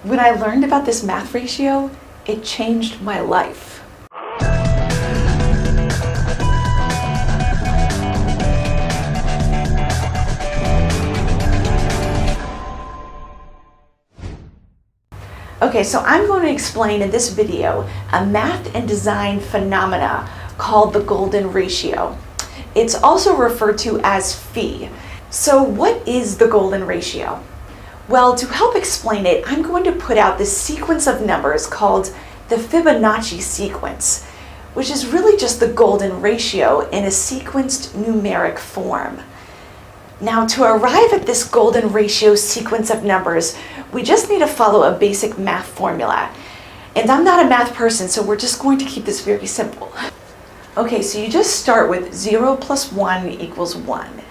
When I learned about this math ratio, it changed my life. Okay, so I'm going to explain in this video a math and design phenomena called the golden ratio. It's also referred to as phi. So what is the golden ratio? Well, to help explain it, I'm going to put out this sequence of numbers called the Fibonacci sequence, which is really just the golden ratio in a sequenced numeric form. Now, to arrive at this golden ratio sequence of numbers, we just need to follow a basic math formula. And I'm not a math person, so we're just going to keep this very simple. Okay, so you just start with 0 plus 1 equals 1.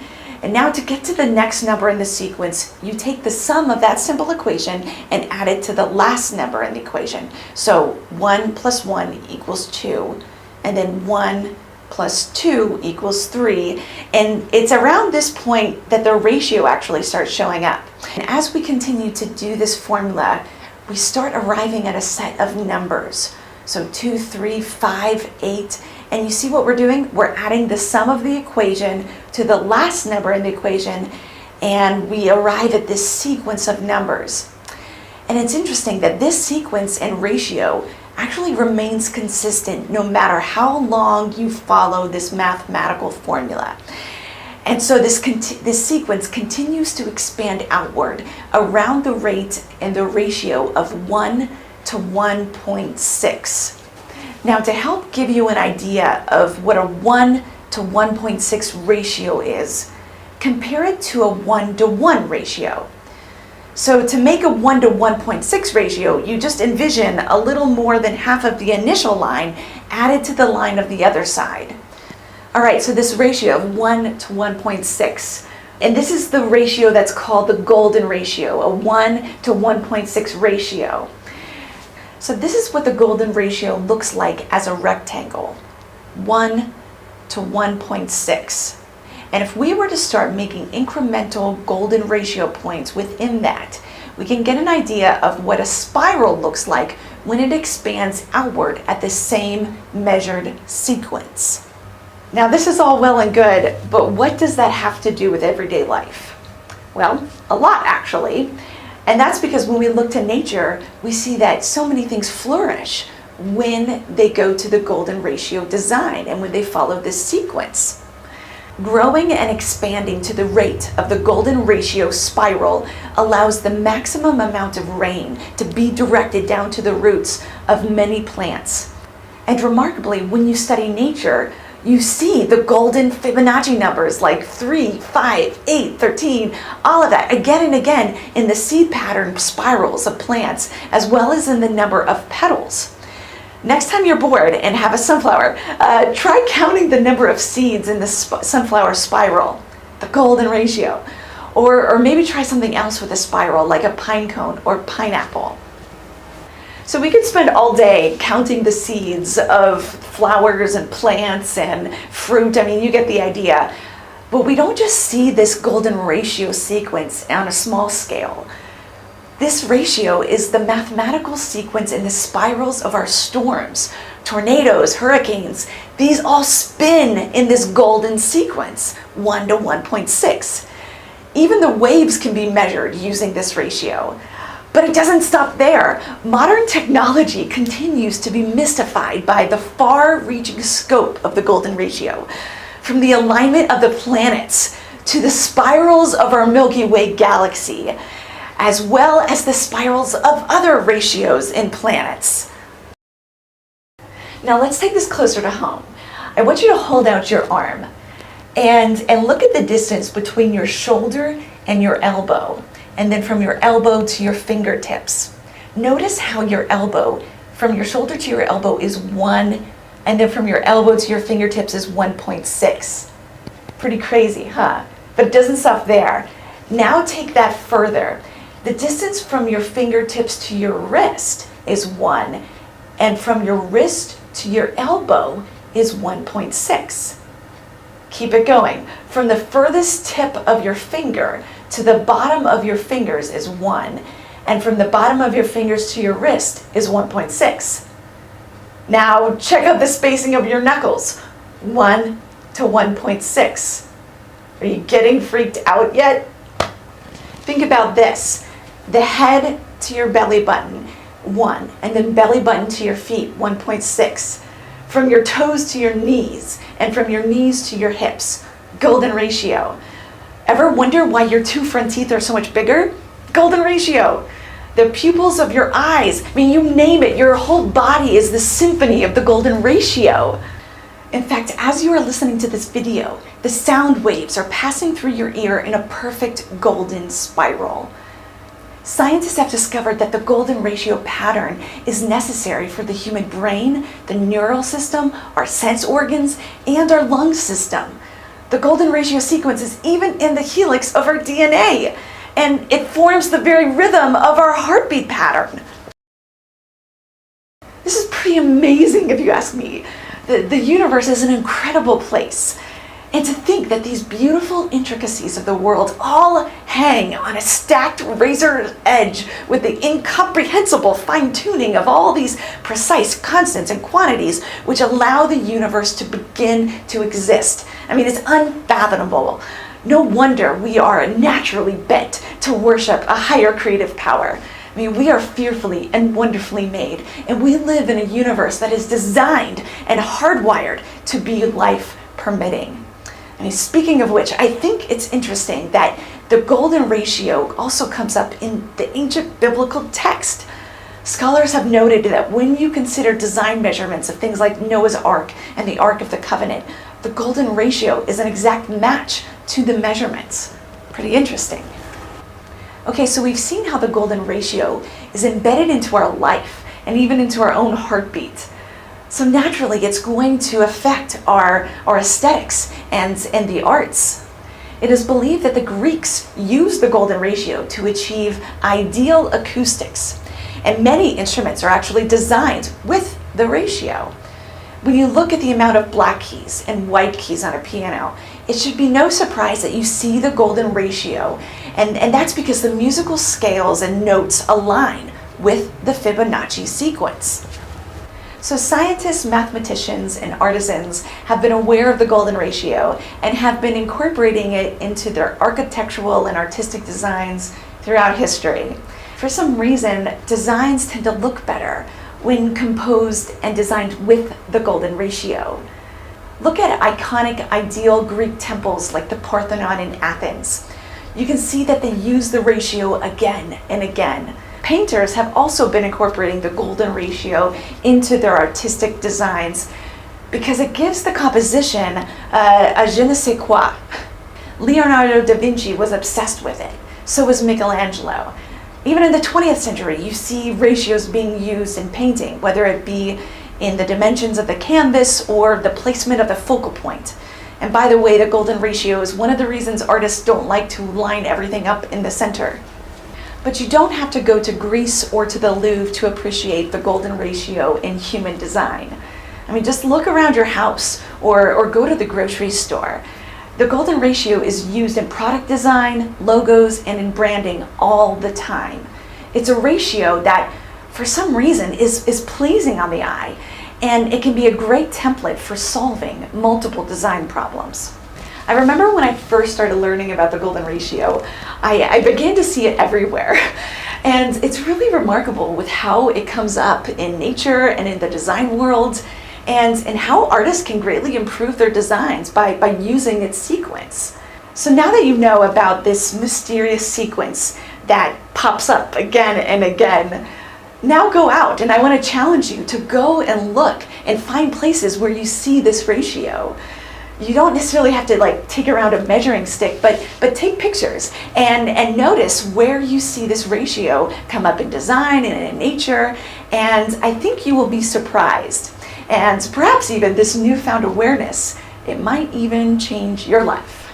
And now to get to the next number in the sequence, you take the sum of that simple equation and add it to the last number in the equation. So 1 plus 1 equals 2, and then 1 plus 2 equals 3. And it's around this point that the ratio actually starts showing up. And as we continue to do this formula, we start arriving at a set of numbers. So 2, 3, 5, 8. And you see what we're doing? We're adding the sum of the equation to the last number in the equation, and we arrive at this sequence of numbers. And it's interesting that this sequence and ratio actually remains consistent no matter how long you follow this mathematical formula. And so this sequence continues to expand outward around the rate and the ratio of 1 to 1.6. Now, to help give you an idea of what a 1 to 1.6 ratio is, compare it to a 1 to 1 ratio. So to make a 1 to 1.6 ratio, you just envision a little more than half of the initial line added to the line of the other side. All right, so this ratio of 1 to 1.6, and this is the ratio that's called the golden ratio, a 1 to 1.6 ratio. So this is what the golden ratio looks like as a rectangle, 1 to 1.6. And if we were to start making incremental golden ratio points within that, we can get an idea of what a spiral looks like when it expands outward at the same measured sequence. Now, this is all well and good, but what does that have to do with everyday life? Well, a lot actually. And that's because when we look to nature, we see that so many things flourish when they go to the golden ratio design and when they follow this sequence. Growing and expanding to the rate of the golden ratio spiral allows the maximum amount of rain to be directed down to the roots of many plants. And remarkably, when you study nature, you see the golden Fibonacci numbers like 3, 5, 8, 13, all of that again and again in the seed pattern spirals of plants, as well as in the number of petals. Next time you're bored and have a sunflower, try counting the number of seeds in the sunflower spiral, the golden ratio. Or maybe try something else with a spiral like a pine cone or pineapple. So we could spend all day counting the seeds of flowers and plants and fruit. I mean, you get the idea. But we don't just see this golden ratio sequence on a small scale. This ratio is the mathematical sequence in the spirals of our storms, tornadoes, hurricanes. These all spin in this golden sequence, 1 to 1.6. Even the waves can be measured using this ratio. But it doesn't stop there. Modern technology continues to be mystified by the far-reaching scope of the golden ratio, from the alignment of the planets to the spirals of our Milky Way galaxy, as well as the spirals of other ratios in planets. Now let's take this closer to home. I want you to hold out your arm and look at the distance between your shoulder and your elbow, and then from your elbow to your fingertips. Notice how your elbow, from your shoulder to your elbow is 1, and then from your elbow to your fingertips is 1.6. Pretty crazy, huh? But it doesn't stop there. Now take that further. The distance from your fingertips to your wrist is 1, and from your wrist to your elbow is 1.6. Keep it going. From the furthest tip of your finger to the bottom of your fingers is 1, and from the bottom of your fingers to your wrist is 1.6. Now check out the spacing of your knuckles, 1 to 1.6. Are you getting freaked out yet? Think about this. The head to your belly button, 1, and then belly button to your feet, 1.6. From your toes to your knees, and from your knees to your hips, golden ratio. Ever wonder why your 2 front teeth are so much bigger? Golden ratio. The pupils of your eyes, I mean, you name it, your whole body is the symphony of the golden ratio. In fact, as you are listening to this video, the sound waves are passing through your ear in a perfect golden spiral. Scientists have discovered that the golden ratio pattern is necessary for the human brain, the neural system, our sense organs, and our lung system. The golden ratio sequence is even in the helix of our DNA, and it forms the very rhythm of our heartbeat pattern. This is pretty amazing if you ask me. The universe is an incredible place. And to think that these beautiful intricacies of the world all hang on a stacked razor's edge with the incomprehensible fine-tuning of all these precise constants and quantities which allow the universe to begin to exist. I mean, it's unfathomable. No wonder we are naturally bent to worship a higher creative power. I mean, we are fearfully and wonderfully made, and we live in a universe that is designed and hardwired to be life permitting. I mean, speaking of which, I think it's interesting that the golden ratio also comes up in the ancient biblical text. Scholars have noted that when you consider design measurements of things like Noah's Ark and the Ark of the Covenant, the golden ratio is an exact match to the measurements. Pretty interesting. Okay, so we've seen how the golden ratio is embedded into our life and even into our own heartbeat. So naturally, it's going to affect our aesthetics and the arts. It is believed that the Greeks used the golden ratio to achieve ideal acoustics, and many instruments are actually designed with the ratio. When you look at the amount of black keys and white keys on a piano, it should be no surprise that you see the golden ratio, and that's because the musical scales and notes align with the Fibonacci sequence. So scientists, mathematicians, and artisans have been aware of the golden ratio and have been incorporating it into their architectural and artistic designs throughout history. For some reason, designs tend to look better when composed and designed with the golden ratio. Look at iconic ideal Greek temples like the Parthenon in Athens. You can see that they use the ratio again and again. Painters have also been incorporating the golden ratio into their artistic designs because it gives the composition a je ne sais quoi. Leonardo da Vinci was obsessed with it. So was Michelangelo. Even in the 20th century, you see ratios being used in painting, whether it be in the dimensions of the canvas or the placement of the focal point. And by the way, the golden ratio is one of the reasons artists don't like to line everything up in the center. But you don't have to go to Greece or to the Louvre to appreciate the golden ratio in human design. I mean, just look around your house or go to the grocery store. The golden ratio is used in product design, logos, and in branding all the time. It's a ratio that, for some reason, is pleasing on the eye, and it can be a great template for solving multiple design problems. I remember when I first started learning about the golden ratio, I began to see it everywhere. And it's really remarkable with how it comes up in nature and in the design world, and how artists can greatly improve their designs by using its sequence. So now that you know about this mysterious sequence that pops up again and again, now go out, and I want to challenge you to go and look and find places where you see this ratio. You don't necessarily have to take around a measuring stick, but take pictures and notice where you see this ratio come up in design and in nature, and I think you will be surprised. And perhaps even this newfound awareness, it might even change your life.